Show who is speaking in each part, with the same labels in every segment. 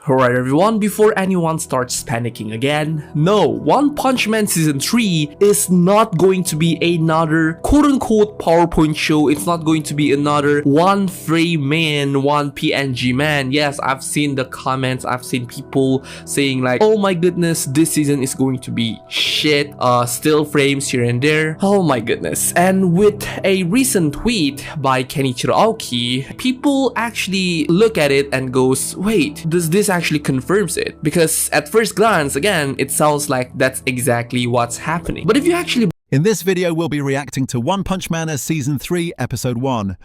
Speaker 1: Alright everyone, before anyone starts panicking again, no, One Punch Man Season 3 is not going to be another quote-unquote PowerPoint show. It's not going to be another one frame man, one PNG man. Yes, I've seen the comments, I've seen people saying like, oh my goodness, this season is going to be shit, still frames here and there. Oh my goodness. And with a recent tweet by Kenichiro Aoki, people actually look at it and goes, wait, does this actually confirms it? Because at first glance, again, it sounds like that's exactly what's happening. But if you actually...
Speaker 2: In this video, we'll be reacting to One Punch Man as Season 3, Episode 1.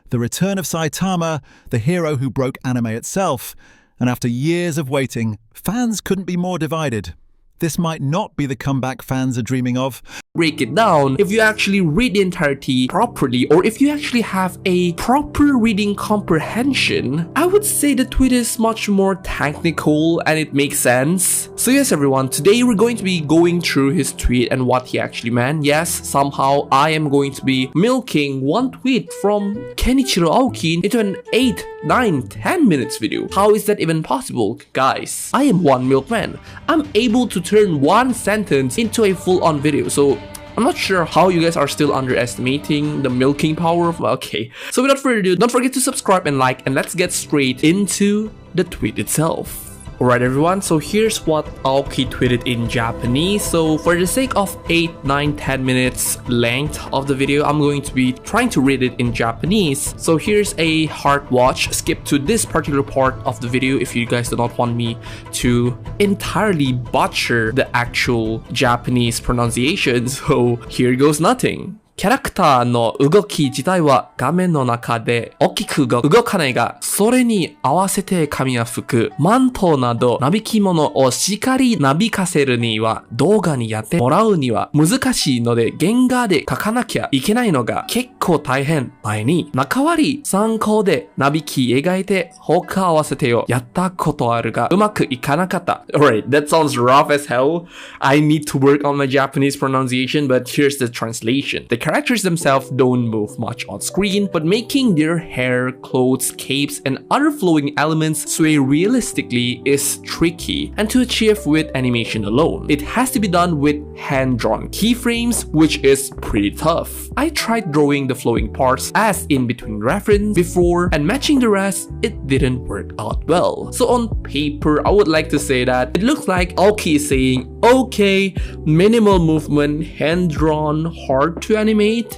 Speaker 2: The return of Saitama, the hero who broke anime itself. And after years of waiting, fans couldn't be more divided. This might not be the comeback fans are dreaming of.
Speaker 1: Break it down, if you actually read the entirety properly, or if you actually have a proper reading comprehension, I would say the tweet is much more technical and it makes sense. So yes everyone, today we're going to be going through his tweet and what he actually meant. Yes, somehow I am going to be milking one tweet from Kenichiro Aoki into an 8, 9, 10 minutes video. How is that even possible? Guys, I am one milkman. I'm able to turn one sentence into a full-on video, so I'm not sure how you guys are still underestimating the milking power of... Okay, so without further ado, don't forget to subscribe and like, and let's get straight into the tweet itself. Alright everyone, so here's what Aoki tweeted in Japanese. So for the sake of 8, 9, 10 minutes length of the video, I'm going to be trying to read it in Japanese. So here's a hard watch. Skip to this particular part of the video if you guys do not want me to entirely butcher the actual Japanese pronunciation. So here goes nothing. キャラクターの動き自体は画面の中で大きく動かないが、それに合わせて髪や服、マントなどなびき物をしっかりなびかせるには動画にやってもらうには難しいので原画で描かなきゃいけないのが結構大変。前に中割り参考でなびき描いて他合わせてをやったことあるがうまくいかなかった。Alright, that sounds rough as hell. I need to work on my Japanese pronunciation, but here's the translation. The characters themselves don't move much on screen, but making their hair, clothes, capes, and other flowing elements sway realistically is tricky and to achieve with animation alone. It has to be done with hand-drawn keyframes, which is pretty tough. I tried drawing the flowing parts as in-between reference before, and matching the rest, it didn't work out well. So on paper, I would like to say that it looks like Aoki is saying, okay, minimal movement, hand-drawn, hard to animate.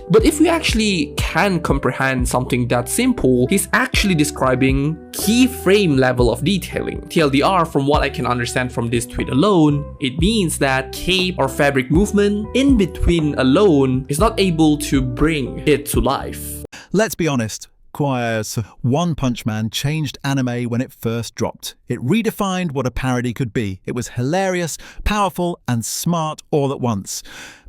Speaker 1: But if we actually can comprehend something that simple, he's actually describing keyframe level of detailing. TLDR, from what I can understand from this tweet alone, it means that cape or fabric movement in between alone is not able to bring it to life.
Speaker 2: Let's be honest. Quires, One Punch Man changed anime when it first dropped. It redefined what a parody could be. It was hilarious, powerful, and smart all at once.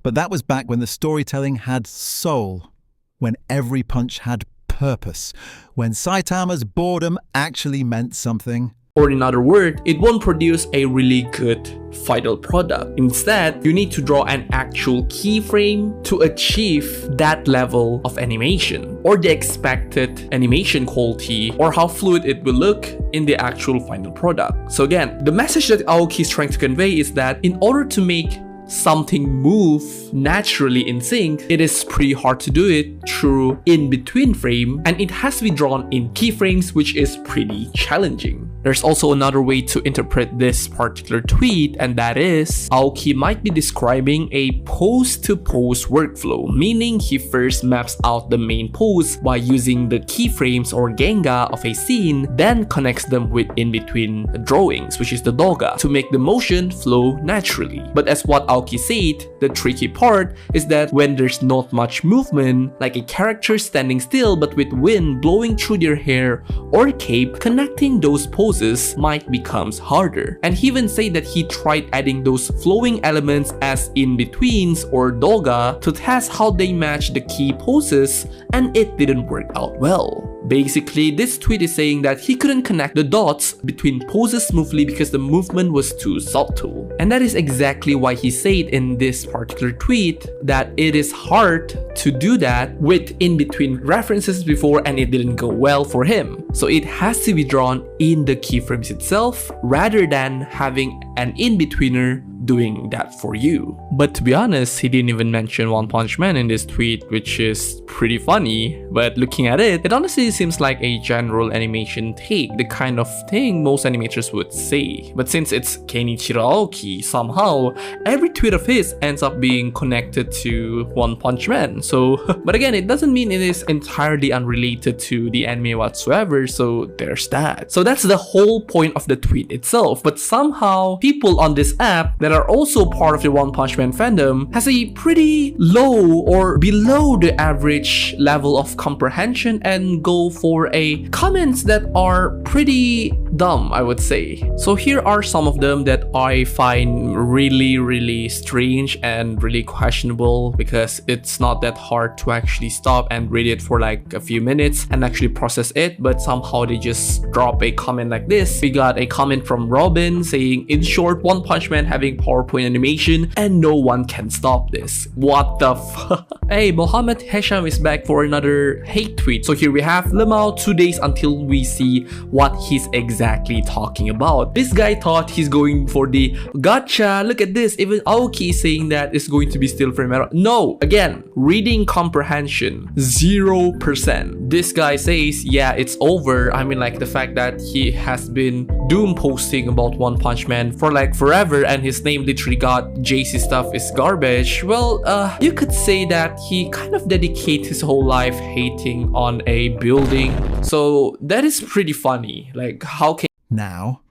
Speaker 2: But that was back when the storytelling had soul, when every punch had purpose, when Saitama's boredom actually meant something.
Speaker 1: Or in other words, it won't produce a really good final product. Instead, you need to draw an actual keyframe to achieve that level of animation, or the expected animation quality, or how fluid it will look in the actual final product. So again, the message that Aoki is trying to convey is that in order to make something move naturally in sync, it is pretty hard to do it through in-between frame, and it has to be drawn in keyframes, which is pretty challenging. There's also another way to interpret this particular tweet, and that is Aoki might be describing a pose-to-pose workflow, meaning he first maps out the main pose by using the keyframes or genga of a scene, then connects them with in-between drawings, which is the doga, to make the motion flow naturally. But as what Aoki said, the tricky part is that when there's not much movement, like a character standing still but with wind blowing through their hair or cape, connecting those poses might becomes harder. And he even said that he tried adding those flowing elements as in-betweens or doga to test how they match the key poses, and it didn't work out well. Basically, this tweet is saying that he couldn't connect the dots between poses smoothly because the movement was too subtle. And that is exactly why he said in this particular tweet that it is hard to do that with in-between references before and it didn't go well for him. So it has to be drawn in the keyframes itself rather than having an in-betweener doing that for you. But to be honest, he didn't even mention One Punch Man in this tweet, which is pretty funny. But looking at it, it honestly seems like a general animation take, the kind of thing most animators would say. But since it's Kenichiro Aoki, somehow every tweet of his ends up being connected to One Punch Man. So, but again, it doesn't mean it is entirely unrelated to the anime whatsoever, so there's that. So that's the whole point of the tweet itself. But somehow, people on this app that are also part of the One Punch Man fandom has a pretty low or below the average level of comprehension and go for a comments that are pretty dumb, I would say. So here are some of them that I find really strange and really questionable, because it's not that hard to actually stop and read it for like a few minutes and actually process it, but somehow they just drop a comment like this. We got a comment from Robin saying, in short, One Punch Man having PowerPoint animation and no one can stop this. What the fuck? Hey, Mohammed Hesham is back for another hate tweet. So here we have Lemao 2 days until we see what he's exactly talking about. This guy thought he's going for the gotcha, look at this, even Aoki is saying that it's going to be still frame error. No, again, reading comprehension 0%. This guy says, yeah, it's over. I mean, like the fact that he has been doom posting about One Punch Man for like forever and his name literally got JC stuff is garbage. Well, you could say that he kind of dedicates his whole life hating on a building. So that is pretty funny. Like, how can
Speaker 2: Now,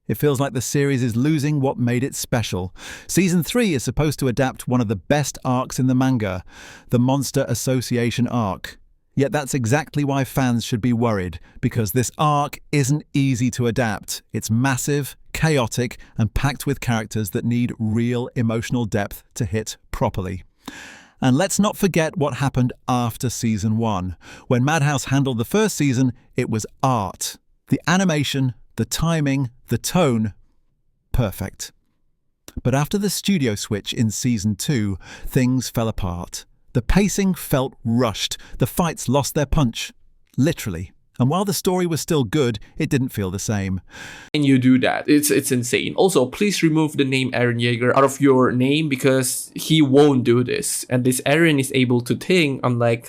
Speaker 2: it feels like the series is losing what made it special. Season 3 is supposed to adapt one of the best arcs in the manga, the Monster Association arc. Yet that's exactly why fans should be worried, because this arc isn't easy to adapt. It's massive, chaotic, and packed with characters that need real emotional depth to hit properly. And let's not forget what happened after Season 1. When Madhouse handled the first season, it was art. The animation, the timing, the tone, perfect. But after the studio switch in Season 2, things fell apart. The pacing felt rushed. The fights lost their punch. Literally. And while the story was still good, it didn't feel the same.
Speaker 1: And you do that? It's insane. Also, please remove the name Eren Yeager out of your name because he won't do this. And this Eren is able to think, unlike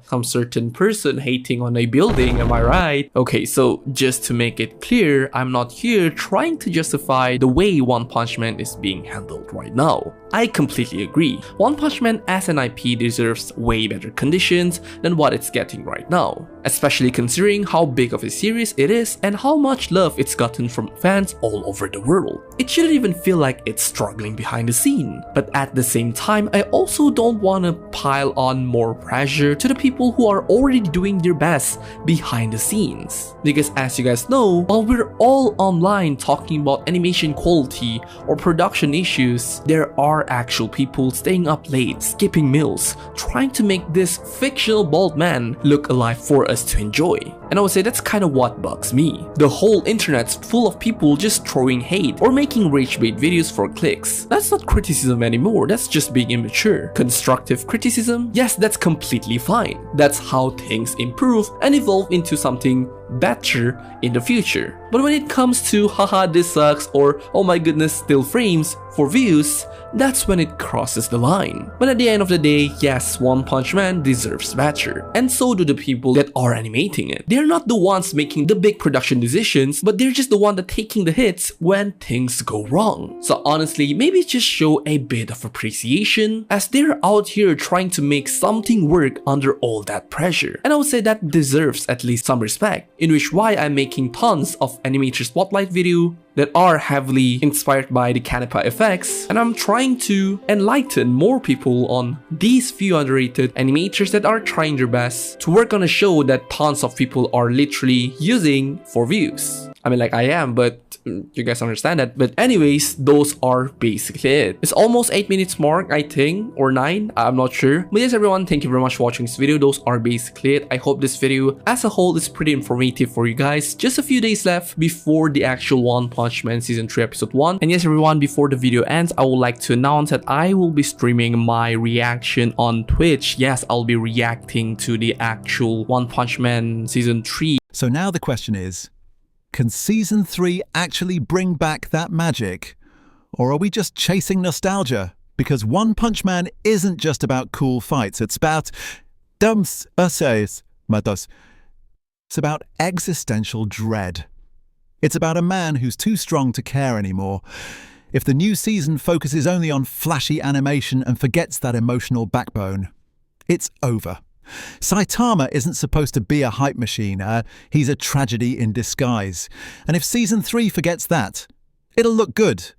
Speaker 1: some certain person hating on a building, am I right? Okay, so just to make it clear, I'm not here trying to justify the way One Punch Man is being handled right now. I completely agree. One Punch Man as an IP deserves way better conditions than what it's getting right now, especially considering how big of a series it is and how much love it's gotten from fans all over the world. It shouldn't even feel like it's struggling behind the scene. But at the same time, I also don't want to pile on more pressure to the people who are already doing their best behind the scenes. Because as you guys know, while we're all online talking about animation quality or production issues, there are actual people staying up late, skipping meals, trying to make this fictional bald man look alive for us to enjoy. And I would say that's kind of what bugs me. The whole internet's full of people just throwing hate or making rage bait videos for clicks. That's not criticism anymore, that's just being immature. Constructive criticism? Yes, that's completely fine. That's how things improve and evolve into something better in the future. But when it comes to haha this sucks or oh my goodness still frames for views, that's when it crosses the line. But at the end of the day, yes, One Punch Man deserves better. And so do the people that are animating it. They're not the ones making the big production decisions, but they're just the one that taking the hits when things go wrong. So honestly, maybe just show a bit of appreciation as they're out here trying to make something work under all that pressure. And I would say that deserves at least some respect, in which why I'm making tons of animator spotlight video that are heavily inspired by the Canepa effects, and I'm trying to enlighten more people on these few underrated animators that are trying their best to work on a show that tons of people are literally using for views. I mean, like, I am, but you guys understand that. But anyways, those are basically it. It's almost 8 minutes mark, I think, or 9, I'm not sure. But yes, everyone, thank you very much for watching this video. Those are basically it. I hope this video as a whole is pretty informative for you guys. Just a few days left before the actual One Punch Man Season 3 Episode 1. And yes, everyone, before the video ends, I would like to announce that I will be streaming my reaction on Twitch. Yes, I'll be reacting to the actual One Punch Man Season 3.
Speaker 2: So now the question is, can Season 3 actually bring back that magic? Or are we just chasing nostalgia? Because One Punch Man isn't just about cool fights, it's about it's about existential dread. It's about a man who's too strong to care anymore. If the new season focuses only on flashy animation and forgets that emotional backbone, it's over. Saitama isn't supposed to be a hype machine, he's a tragedy in disguise. And if Season 3 forgets that, it'll look good,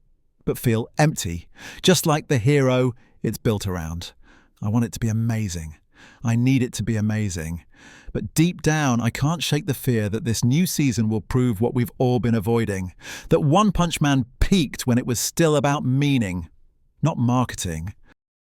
Speaker 2: but feel empty, just like the hero it's built around. I want it to be amazing. I need it to be amazing. But deep down, I can't shake the fear that this new season will prove what we've all been avoiding. That One Punch Man peaked when it was still about meaning, not marketing.